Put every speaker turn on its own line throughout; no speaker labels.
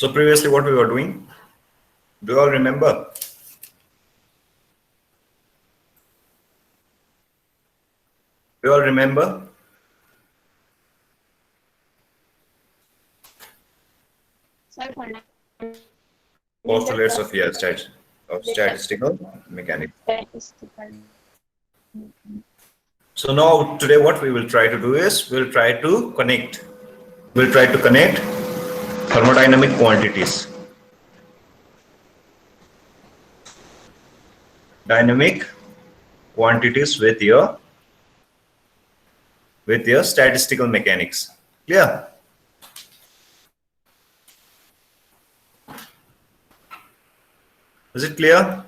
So previously what we were doing, do you all remember? Do you all remember? Postulates of statistical mechanics. So now today what we will try to do is we'll try to connect thermodynamic quantities, dynamic quantities with your statistical mechanics. Clear? Is it clear?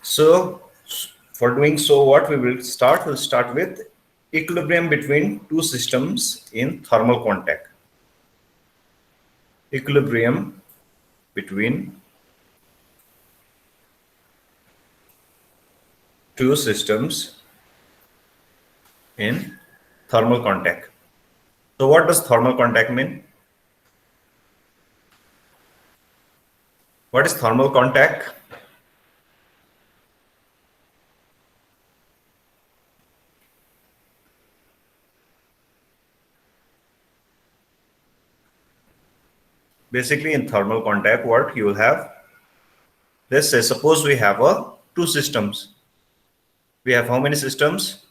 So for doing so, what we'll start with equilibrium between two systems in thermal contact. Equilibrium between two systems in thermal contact. So what does thermal contact mean? What is thermal contact? Basically in thermal contact, what you will have, let's say suppose we have two systems. We have how many systems?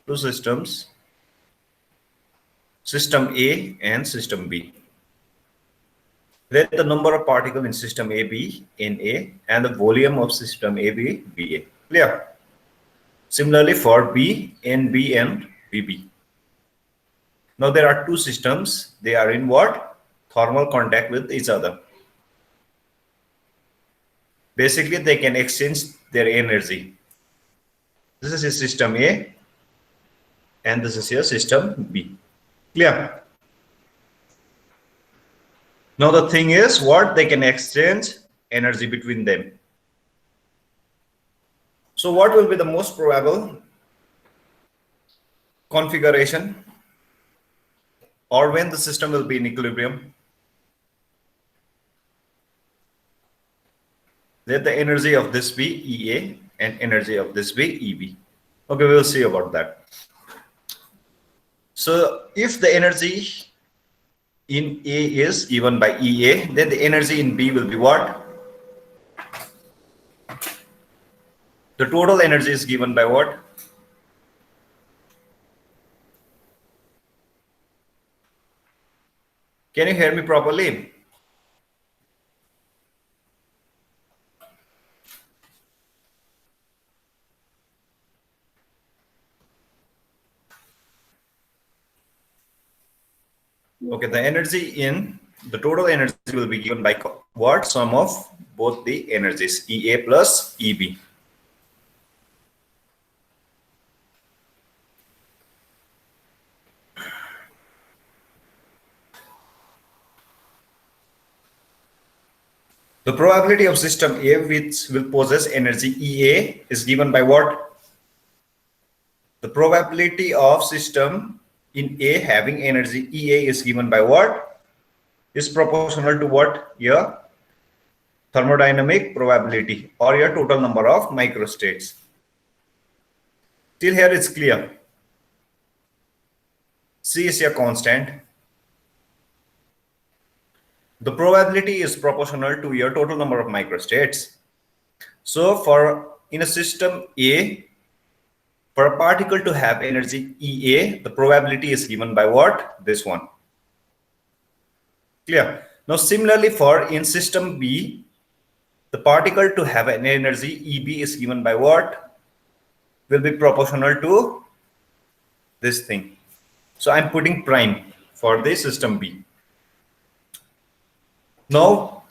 Two systems, system A and system B. Let the number of particles in system A be Na and the volume of system A be Ba. Clear? Similarly for B, Nb and Bb. Now there are two systems. They are in what? Thermal contact with each other. Basically they can exchange their energy. This is your system A and this is your system B. Clear? Now the thing is what they can exchange energy between them. So what will be the most probable configuration or when the system will be in equilibrium? Let the energy of this be Ea and energy of this be Eb. Okay, we will see about that. So if the energy in A is given by Ea, then the energy in B will be what? The total energy is given by what? Can you hear me properly? Okay, the total energy will be given by what? Sum of both the energies, Ea plus Eb. The probability of system A which will possess energy Ea is given by what? The probability of system in A having energy Ea is given by what? Is proportional to what? Your thermodynamic probability or your total number of microstates. Till here it's clear. C is your constant. The probability is proportional to your total number of microstates. So for in a system A, for a particle to have energy Ea, the probability is given by what? This one. Clear? Now similarly for in system B, the particle to have an energy Eb is given by what? Will be proportional to this thing. So I'm putting prime for the system B. Now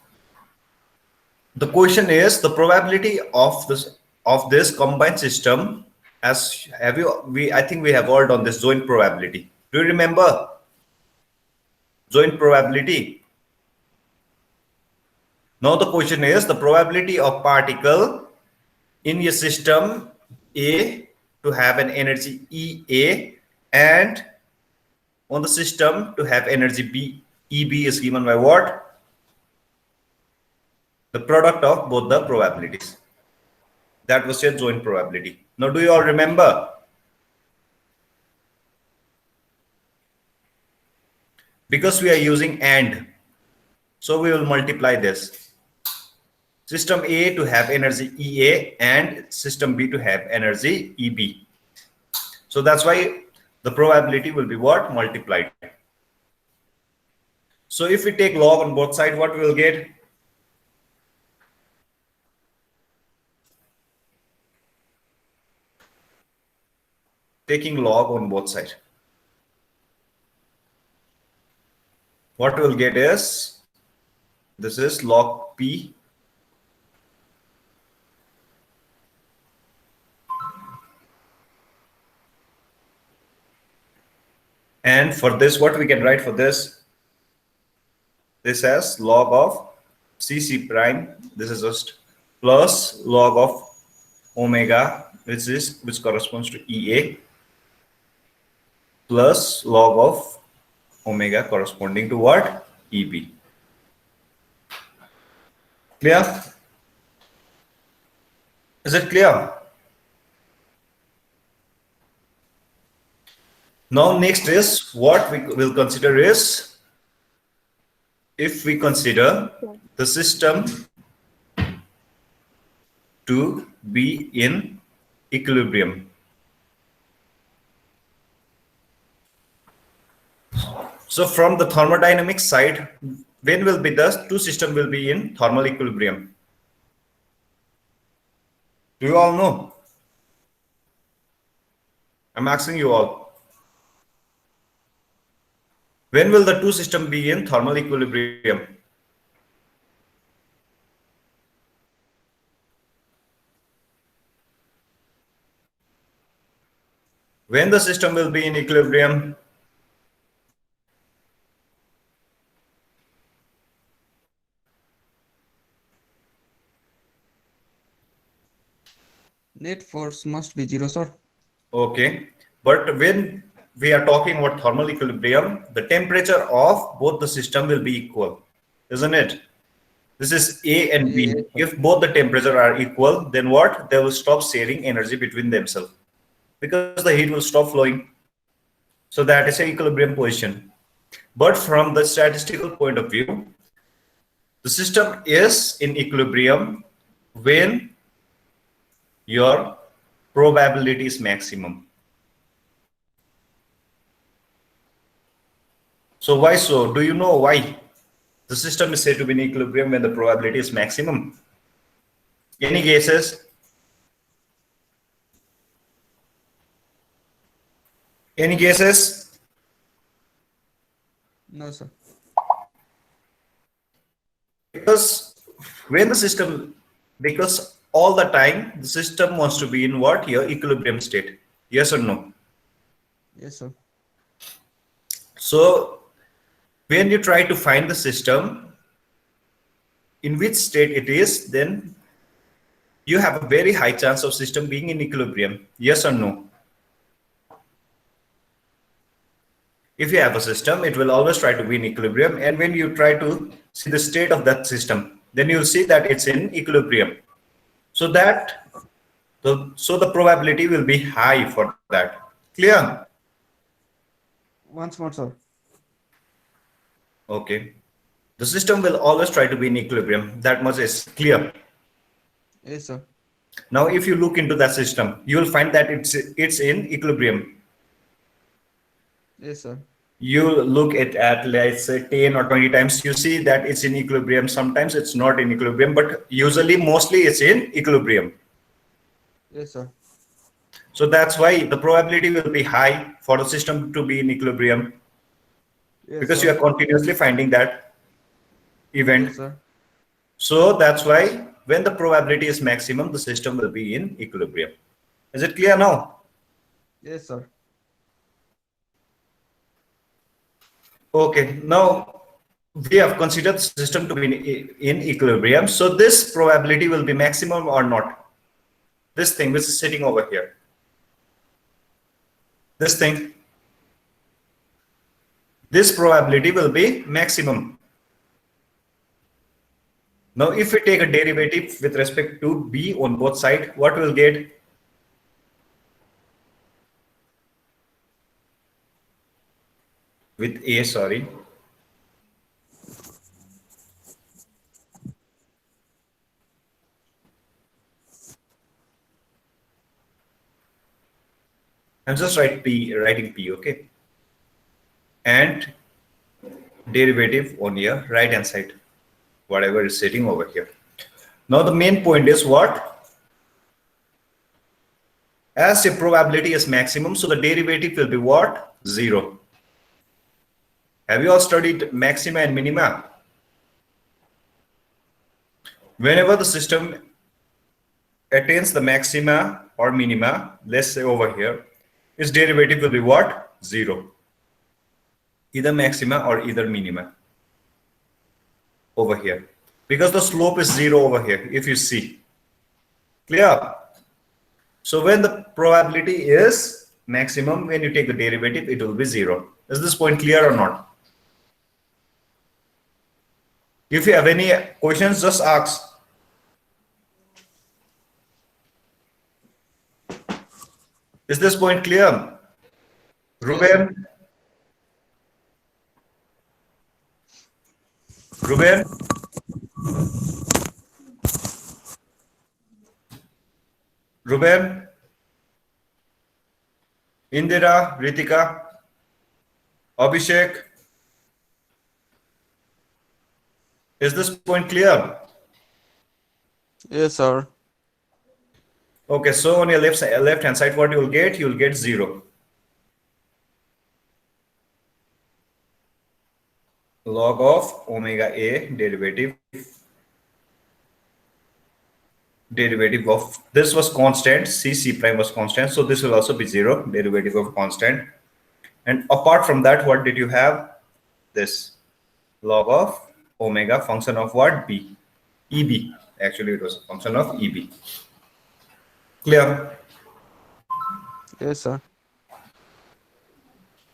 the question is the probability of this combined system. As I think we have all done this joint probability. Do you remember joint probability? Now the question is the probability of particle in your system A to have an energy Ea and on the system to have energy B, EB is given by what? The product of both the probabilities. That was your joint probability. Now, do you all remember? Because we are using AND, so we will multiply this. System A to have energy EA and system B to have energy EB. So that's why the probability will be what? Multiplied. So if we take log on both sides, what we will get? Taking log on both sides, what we'll get is, this is log P and for this, what we can write for this as log of CC prime, this is just plus log of omega, which corresponds to EA, plus log of omega corresponding to what? EB. Clear? Is it clear? Now next is what we will consider is, if we consider the system to be in equilibrium. So from the thermodynamic side, when will be the two system will be in thermal equilibrium? Do you all know? I'm asking you all. When will the two system be in thermal equilibrium? When the system will be in equilibrium?
Net force must be 0, sir.
Okay, but when we are talking about thermal equilibrium, the temperature of both the system will be equal, isn't it? This is A and B.
Yes, sir.
If both the temperature are equal, then what? They will stop sharing energy between themselves because the heat will stop flowing. So that is an equilibrium position. But from the statistical point of view, the system is in equilibrium when your probability is maximum. So why so? Do you know why the system is said to be in equilibrium when the probability is maximum? Any guesses? Any guesses?
No, sir.
Because when the system, because all the time the system wants to be in what? Your equilibrium state. Yes or no?
Yes, sir.
So when you try to find the system in which state it is, then you have a very high chance of system being in equilibrium. Yes or no? If you have a system, it will always try to be in equilibrium, and when you try to see the state of that system, then you'll see that it's in equilibrium. So that the probability will be high for that. Clear?
Once more, sir.
Okay. The system will always try to be in equilibrium. That much is clear.
Yes, sir.
Now, if you look into that system, you will find that it's in equilibrium.
Yes, sir.
You look at let's say 10 or 20 times, you see that it's in equilibrium. Sometimes it's not in equilibrium, but usually mostly it's in equilibrium.
Yes, sir.
So that's why the probability will be high for the system to be in equilibrium,
Yes,
because
sir.
you are continuously finding that event.
Yes, sir.
So that's why when the probability is maximum, the system will be in equilibrium. Is it clear now?
Yes, sir.
Okay, now we have considered the system to be in equilibrium. So this probability will be maximum or not? This thing which is sitting over here. This thing. this probability will be maximum. Now, if we take a derivative with respect to B on both sides, what we'll get? With A, sorry. I'm just writing P, okay? And derivative on your right hand side, whatever is sitting over here. Now the main point is what? As the probability is maximum, so the derivative will be what? 0. Have you all studied maxima and minima? Whenever the system attains the maxima or minima, let's say over here, its derivative will be what? 0. Either maxima or either minima over here, because the slope is 0 over here, if you see. Clear? So when the probability is maximum, when you take the derivative, it will be 0. Is this point clear or not? If you have any questions, just ask. Is this point clear? Ruben? Ruben? Ruben? Indira? Ritika? Abhishek? Is this point clear?
Yes, sir.
Okay, so on your left hand side, what you will get? You will get 0. Log of omega A derivative of this was constant, C prime was constant, so this will also be 0, derivative of constant. And apart from that, what did you have? This log of omega function of what? B, EB. Actually, it was a function of EB. Clear?
Yes, sir.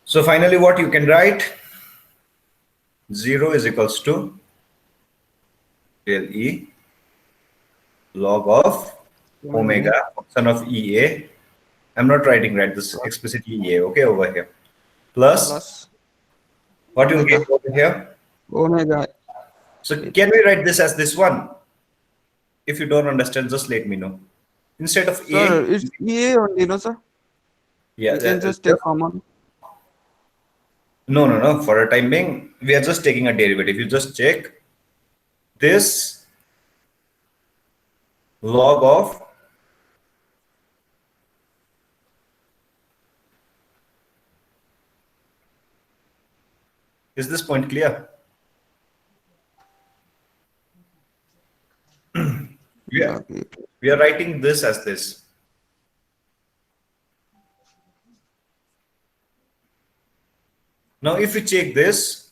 So finally, what you can write? 0 is equals to del E log of omega function of EA. I'm not writing right this explicitly EA, okay, over here. Plus what you will get over here?
Omega.
So can we write this as this one? If you don't understand, just let me know. Instead of
Sir,
A,
it's EA only, no, sir?
yeah,
You can just take common.
no. For a time being, we are just taking a derivative. You just check this log of is this point clear?
Okay.
We are writing this as this. Now, if you check this,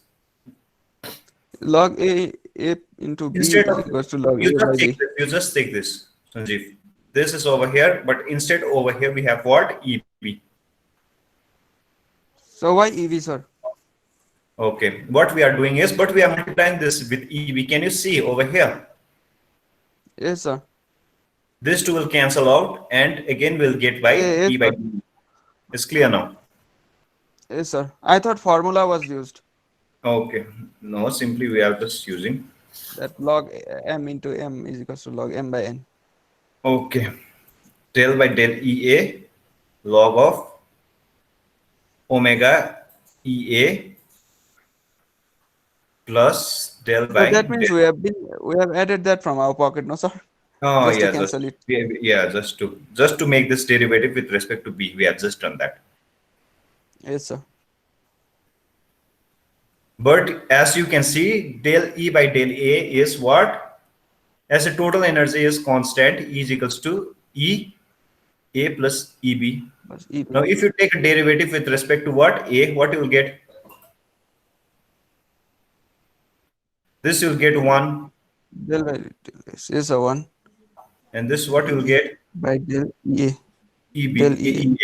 Log A into B
instead of
equals to log
you
A by
just
B.
take this, you just take this, Sanjeev. This is over here, but instead over here we have what? EB.
So why EV, sir?
Okay, what we are doing is, but we are multiplying this with EB. Can you see over here?
Yes, sir.
This two will cancel out, and again we'll get by
Yes,
E by
sir.
B. It's clear now.
Yes, sir. I thought formula was used.
Okay, no, simply we are just using.
That log M into M is equals to log M by N.
Okay, del by del EA log of omega EA plus del
So
by
that means
del.
we have added that from our pocket, no, sir?
Oh
Just to
yeah,
cancel it.
yeah, just to make this derivative with respect to B, we have just done that.
Yes, sir.
But as you can see, del E by del A is what? As the total energy is constant, E is equals to E A plus EB.
But E
Now, if you take a derivative with respect to what? A, what you will get? This you will get 1.
del by del S is a 1
And this what you will get?
by del EA.
EB,
Del EA.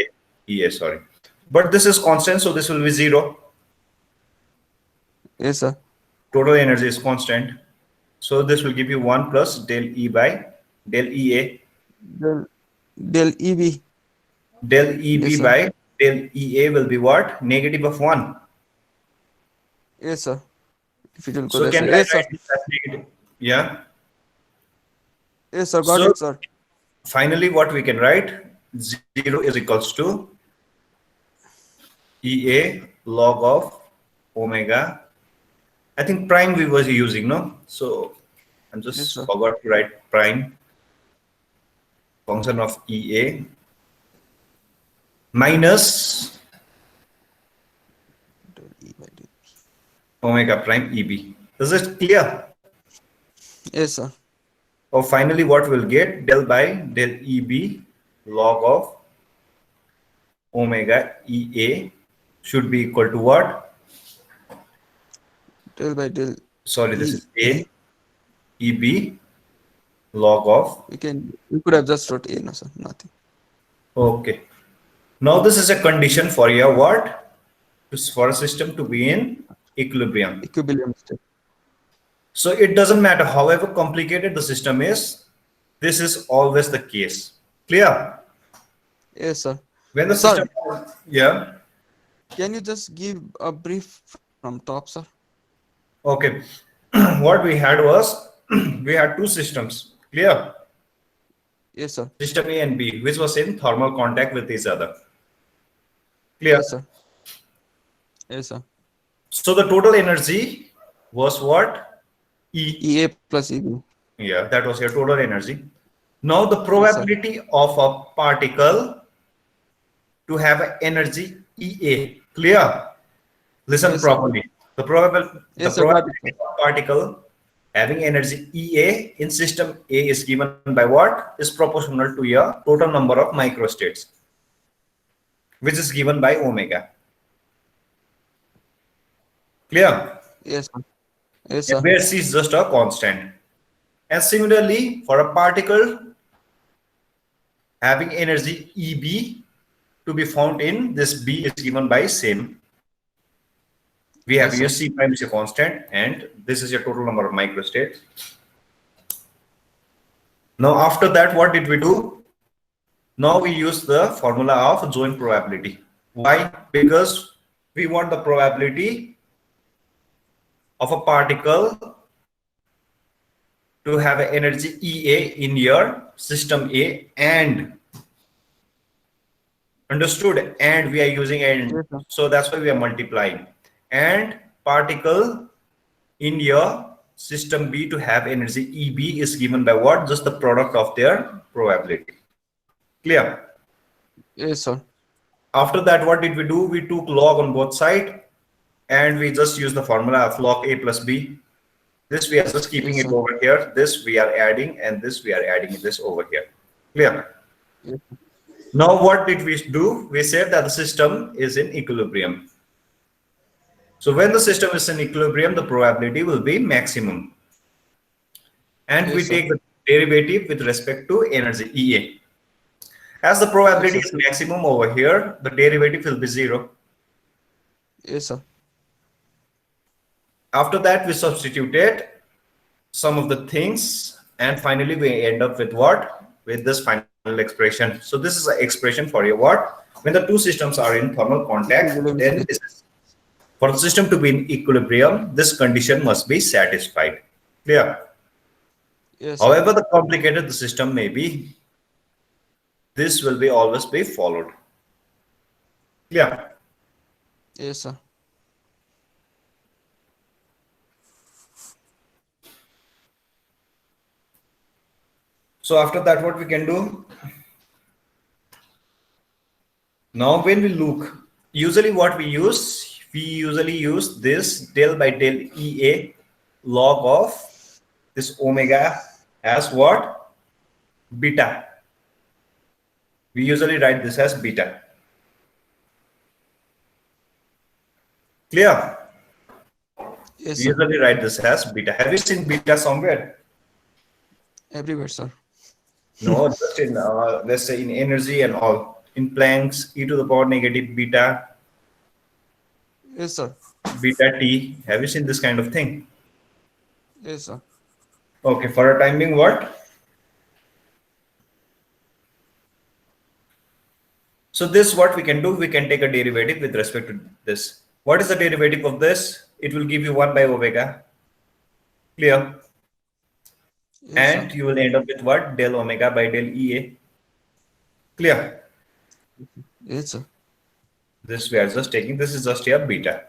EA, sorry. But this is constant, so this will be 0.
Yes, sir.
Total energy is constant. So this will give you 1 plus del E by del EA.
Del EB.
Del EB
Yes, sir.
by del EA will be what? Negative of 1.
Yes, sir. If it will go
So
there,
can
sir.
I
Yes, sir.
write this as negative? Yeah.
Yes, sir. Got
So
it, sir.
finally what we can write? 0 is equals to EA log of omega. I think prime we was using, no? So I'm
Yes,
just
sir.
forgot to write prime function of EA minus
Del E by del.
omega prime EB. Is it clear?
Yes, sir.
Or finally what we'll get? Del by del EB log of omega EA should be equal to what?
Del by del
Sorry, this
E.
is A EB log of.
We could have just wrote A, no, sir. Nothing.
Okay. Now this is a condition for your what? For a system to be in equilibrium.
Equilibrium state.
So it doesn't matter however complicated the system is, this is always the case. Clear?
Yes, sir.
When the
Sir,
system, yeah,
can you just give a brief from top, sir?
okay. What we had was, we had two systems. Clear?
Yes, sir.
System A and B, which was in thermal contact with each other. Clear?
Yes, sir. Yes, sir.
So the total energy was what? E.
EA plus EB.
Yeah, that was your total energy. Now the
Yes, sir.
probability of a particle to have an energy EA. Clear? Listen
Yes, sir.
properly. The
Yes, sir. Got it,
probability
sir.
of a particle having energy EA in system A is given by what? Is proportional to your total number of microstates, which is given by omega. Clear?
Yes, sir. Yes,
And
sir.
where C is just a constant. And similarly, for a particle having energy EB to be found in this B is given by same. We have
Yes,
here
sir.
C prime is a constant and this is your total number of microstates. Now after that, what did we do? Now we use the formula of joint probability. Why? Because we want the probability of a particle to have an energy EA in your system A, and understood, and we are using and,
Yes, sir.
so that's why we are multiplying, and particle in your system B to have energy EB is given by what? Just the product of their probability. Clear?
Yes, sir.
After that, what did we do? We took log on both sides and we just use the formula of log A plus B. This we are just keeping
Yes,
it
sir.
over here. This we are adding, and this we are adding this over here. Clear?
Yes, sir.
Now what did we do? We said that the system is in equilibrium. So when the system is in equilibrium, the probability will be maximum. And we
Yes, sir.
take the derivative with respect to energy EA. As the probability
Yes,
is maximum over here, the derivative will be 0.
Yes, sir.
After that, we substituted some of the things, and finally we end up with what? With this final expression. So this is an expression for your what? When the two systems are in thermal contact,
Equilibrium
then
state.
this is, for the system to be in equilibrium, this condition must be satisfied. Clear?
Yes, sir.
However the complicated the system may be, this will be always be followed. Clear?
Yes, sir.
So after that, what we can do? Now when we look, usually what we usually use this del by del EA log of this omega as what? Beta. We usually write this as beta. Clear?
Yes,
We
sir.
usually write this as beta. Have you seen beta somewhere?
Everywhere, sir.
No, just in let's say in energy and all. In Planck's e to the power negative beta.
Yes, sir.
beta t. Have you seen this kind of thing?
Yes, sir.
Okay, for a time being, what? So this what we can do, we can take a derivative with respect to this. What is the derivative of this? It will give you 1 by omega. Clear?
Yes,
And
sir.
you will end up with what? Del omega by del EA. Clear?
Yes, sir.
This we are just taking, this is just here beta.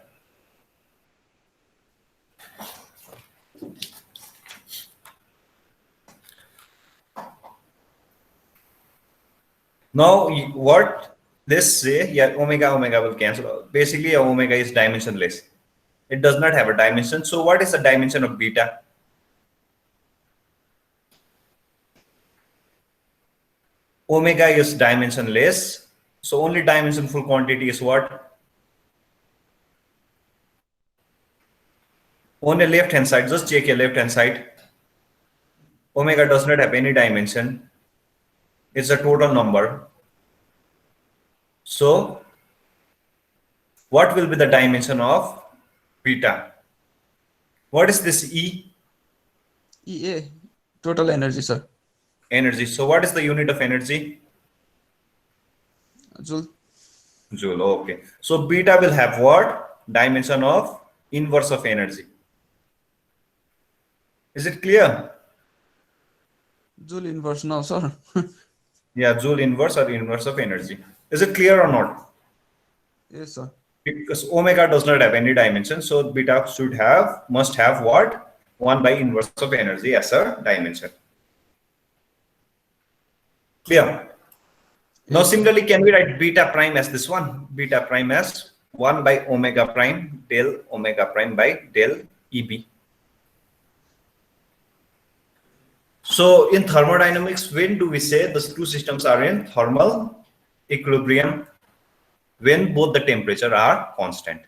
Now, what this say, yeah, omega will cancel. Basically, omega is dimensionless. It does not have a dimension. So what is the dimension of beta? Omega is dimensionless. So only dimensionful quantity is what? On the left hand side, just check your left hand side. Omega does not have any dimension. It's a total number. So what will be the dimension of beta? What is this E?
EA, total energy, sir.
Energy. So what is the unit of energy?
Joule.
Joule. Okay. So beta will have what? Dimension of inverse of energy. Is it clear?
Joule inverse now, sir.
Yeah, Joule inverse or inverse of energy. Is it clear or not?
Yes, sir.
Because omega does not have any dimension, so beta must have what? 1 by inverse of energy as a dimension. Clear? Now similarly, can we write beta prime as this one? Beta prime as 1 by omega prime del omega prime by del EB. So in thermodynamics, when do we say the two systems are in thermal equilibrium? When both the temperature are constant.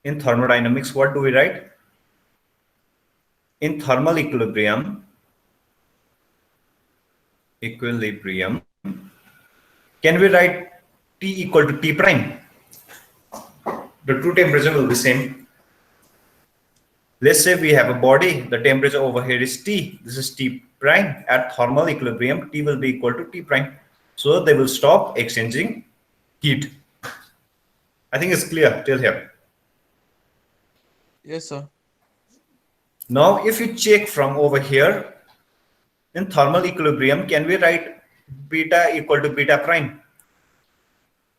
In thermodynamics, what do we write? In thermal equilibrium, can we write T equal to T prime? The true temperature will be same. Let's say we have a body, the temperature over here is T, this is T prime. At thermal equilibrium, T will be equal to T prime. So they will stop exchanging heat. I think it's clear till here.
Yes, sir.
Now, if you check from over here, in thermal equilibrium, can we write beta equal to beta prime?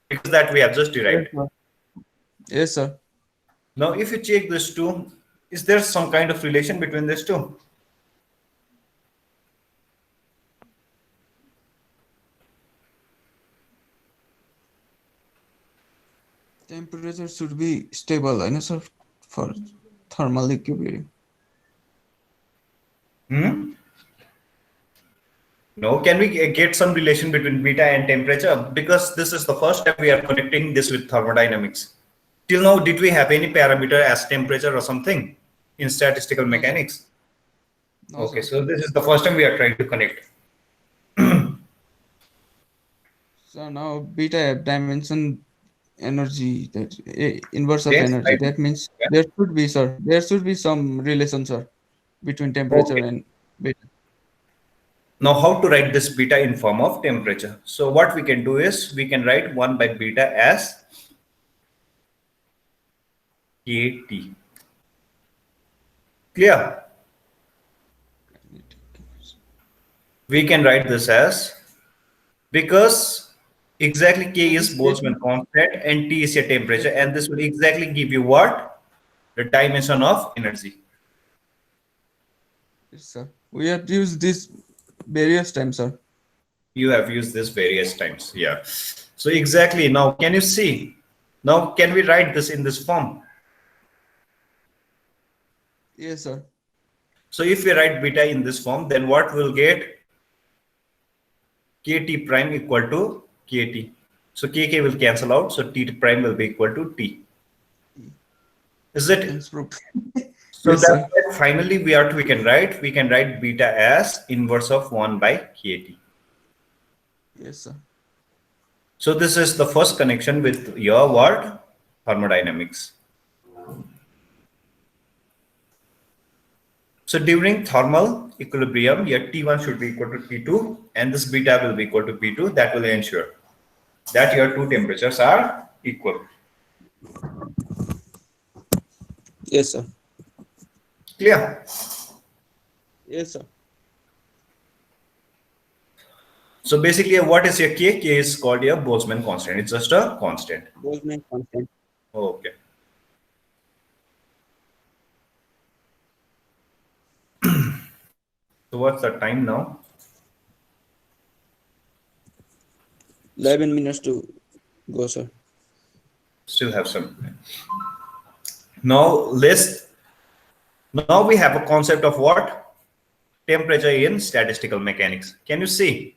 Because that we have just derived.
Yes, sir.
Now, if you check this two, is there some kind of relation between these two?
Temperature should be stable, I know, sir, for thermal equilibrium.
No, can we get some relation between beta and temperature? Because this is the first step we are connecting this with thermodynamics. Till now, did we have any parameter as temperature or something in statistical mechanics?
No,
Okay,
sir.
so this is the first time we are trying to connect.
So now beta have dimension energy, that inverse of
Yes,
energy.
I do.
That means
Yeah.
there should be, sir. There should be some relation, sir, between temperature
Okay.
and beta.
Now, how to write this beta in form of temperature? So what we can do is we can write 1 by beta as kT. Clear? We can write this as, because exactly K is Boltzmann constant and T is your temperature, and this will exactly give you what? The dimension of energy.
Yes, sir. We have used this various times, sir.
You have used this various times. Yeah. So exactly, now can you see? Now can we write this in this form?
Yes, sir.
So if we write beta in this form, then what we'll get? Kt prime equal to Kt. So Kk will cancel out. So T prime will be equal to T. Is it?
Hence proved.
So
Yes,
that's
sir.
why finally we can write beta as inverse of 1 by Kt.
Yes, sir.
So this is the first connection with your what? thermodynamics. So during thermal equilibrium, your T1 should be equal to T2 and this beta will be equal to P2. That will ensure that your two temperatures are equal.
Yes, sir.
Clear?
Yes, sir.
So basically, what is your K? K is called your Boltzmann constant. It's just a constant.
Boltzmann constant.
Okay. So what's the time now?
11 minutes to go, sir.
Still have some. Now now we have a concept of what? Temperature in statistical mechanics. Can you see?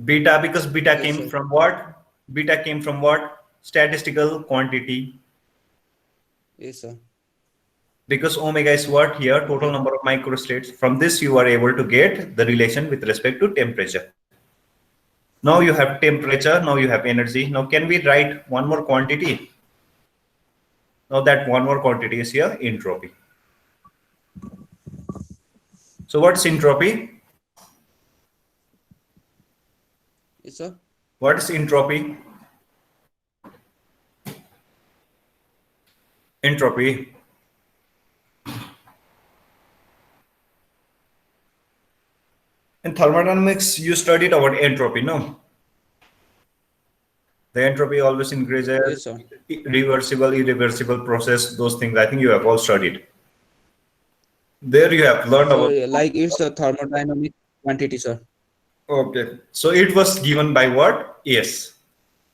Beta, because beta
Yes,
came
sir.
from what? Beta came from what? Statistical quantity.
Yes, sir.
Because omega is what here? Total number of microstates. From this, you are able to get the relation with respect to temperature. Now you have temperature, now you have energy. Now can we write one more quantity? Now that one more quantity is here, entropy. So what's entropy?
Yes, sir.
What is entropy? Entropy. In thermodynamics, you studied about entropy, no? The entropy always increases,
Yes, sir.
reversible, irreversible process, those things. I think you have all studied. There you have learned about.
Sir, like it's a thermodynamic quantity, sir.
Okay. So it was given by what? Yes.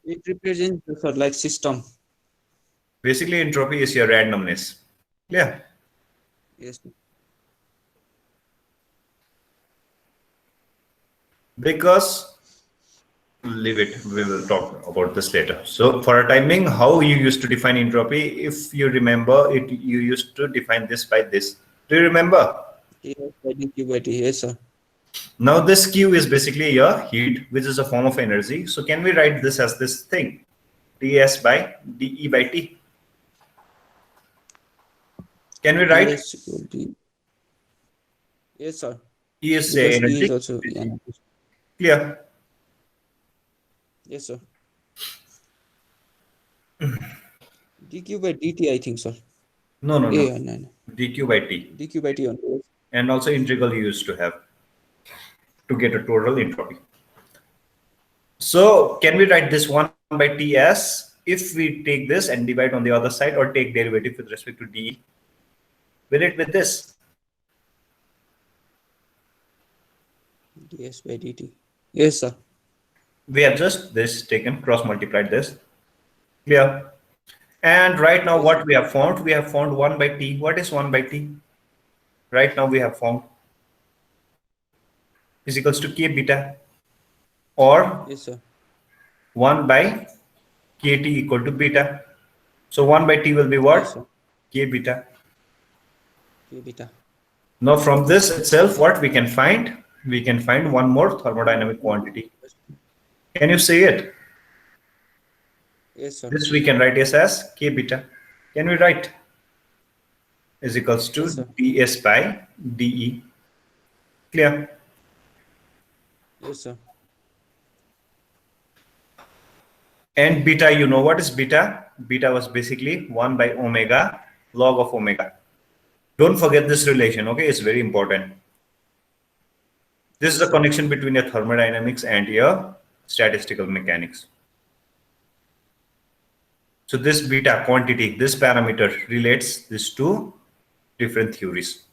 It represents, sir, like system.
Basically, entropy is your randomness. Yeah.
Yes, sir.
Because leave it, we will talk about this later. So for a timing, how you used to define entropy, if you remember it, you used to define this by this. Do you remember?
Yes, by dq by t. Yes, sir.
Now this Q is basically your heat, which is a form of energy. So can we write this as this thing? ds by dE by T. Can we write
ds equal to. Yes, sir.
E is
Because E is
energy?
also energy.
Clear?
Yes, sir. dq by dt, I think, sir.
No, no, no.
Yeah, no.
dQ by T.
dq by t only.
And also integral you used to have to get a total entropy. So can we write this 1 by T as, if we take this and divide on the other side or take derivative with respect to dE, will it with this?
ds by dt. Yes, sir.
We have just this taken, cross multiplied this. Clear? And right now what we have found? We have found 1 by T. What is 1 by T? Right now we have found is equals to K beta, or
Yes, sir.
1 by KT equal to beta. So 1 by T will be
Yes,
what?
sir.
K beta.
K beta.
Now from this itself, what we can find? We can find one more thermodynamic quantity. Can you see it?
Yes, sir.
This we can write as K beta. Can we write? Is equals to
Yes, sir.
ds by dE. Clear?
Yes, sir.
And beta, you know what is beta? Beta was basically 1 by omega log of omega. Don't forget this relation, okay? It's very important. This is the connection between your thermodynamics and your statistical mechanics. So this beta quantity, this parameter relates these two different theories.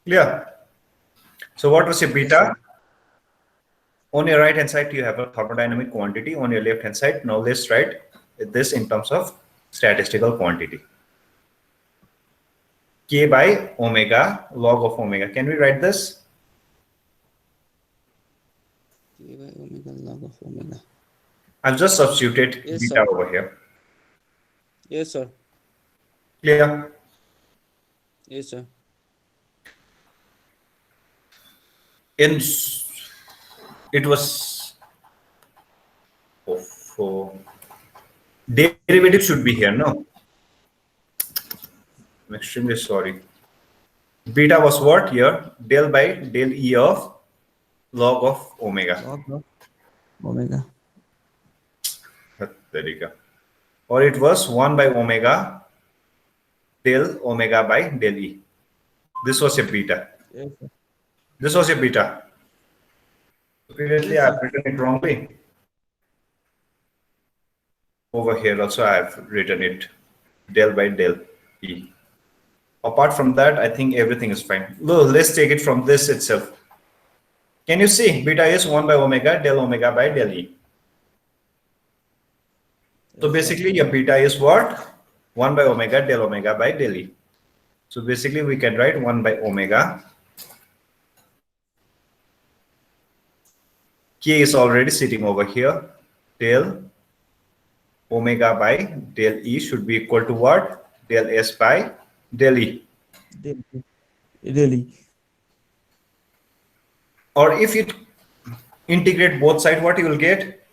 Clear? So what was your beta? On your right hand side, you have a thermodynamic quantity. On your left hand side, now let's write this in terms of statistical quantity. K by omega log of omega. Can we write this?
K by omega log of omega.
I've just substituted
Yes,
beta
sir.
over here.
Yes, sir.
Clear?
Yes, sir.
In it was So derivative should be here, no? I'm extremely sorry. Beta was what here? Del by del E of log of omega.
Log of omega.
There you go. Or it was 1 by omega del omega by del E. This was a beta.
Yes, sir.
This was a beta. Previously,
Yes,
I've written it wrongly. Over here also, I've written it del by del E. Apart from that, I think everything is fine. Look, let's take it from this itself. Can you see? Beta is 1 by omega del omega by del E. So basically, your beta is what? 1 by omega del omega by del E. So basically, we can write 1 by omega. K is already sitting over here. Del omega by del E should be equal to what? Del S by del E.
Really.
Or if you integrate both sides, what you will get?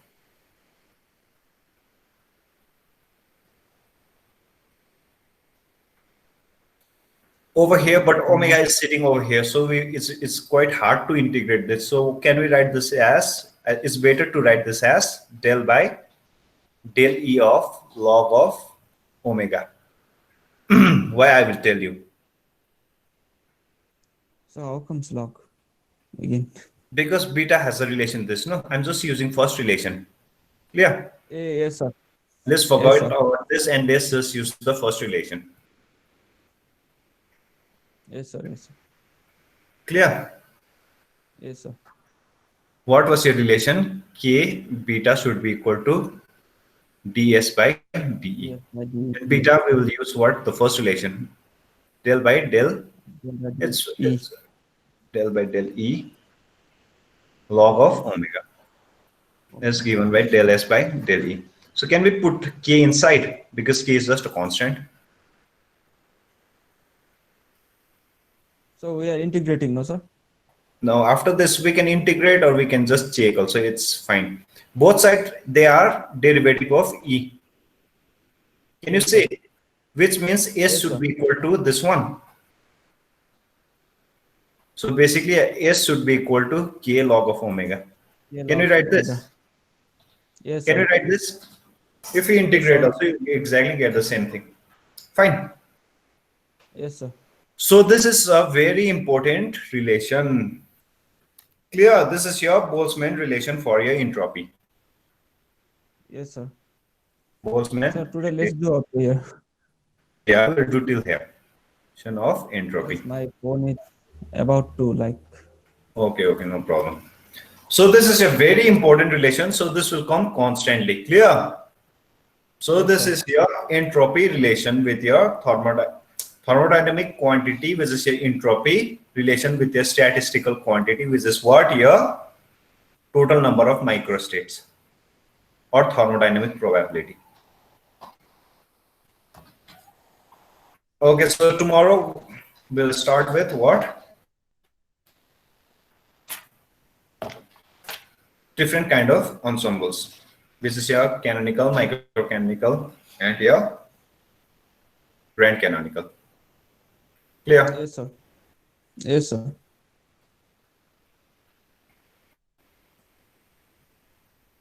Over here, but omega is sitting over here, so it's quite hard to integrate this. So can we write this as, it's better to write this as del by del E of log of omega. Why, I will tell you.
So how comes log again?
Because beta has a relation this, no? I'm just using first relation. Clear?
Yes, sir.
Let's forget
sir.
about this and let's just use the first relation.
Yes, sir. Yes, sir.
Clear?
Yes, sir.
What was your relation? K beta should be equal to ds by de.
Yes, by the
In beta, we will use what? The first relation. Del by del. It's del by del E log of omega is given by del S by del E. So can we put K inside? Because K is just a constant.
So we are integrating, no, sir?
Now, after this, we can integrate or we can just check also. It's fine. Both sides, they are derivative of E. Can you see? Which means S
Yes,
should
sir.
be equal to this one. So basically, S should be equal to K log of omega.
Yeah,
Can you
log
write
omega.
this?
Yes,
Can
sir.
you write this? If you integrate
sir.
also, you exactly get the same thing. Fine.
Yes, sir.
So this is a very important relation. Clear? This is your Boltzmann relation for your entropy.
Yes, sir.
Boltzmann.
So today let's do up here.
Yeah, we'll do till here. Relation of entropy.
Yes, my phone is about to like.
Okay, no problem. So this is a very important relation. So this will come constantly. Clear? So
Yes,
this
sir.
is your entropy relation with your thermodynamic quantity, which is your entropy relation with your statistical quantity, which is what? Your total number of microstates or thermodynamic probability. Okay, so tomorrow we'll start with what? Different kind of ensembles. This is your canonical, microcanonical, and your grand canonical. Clear?
Yes, sir. Yes, sir.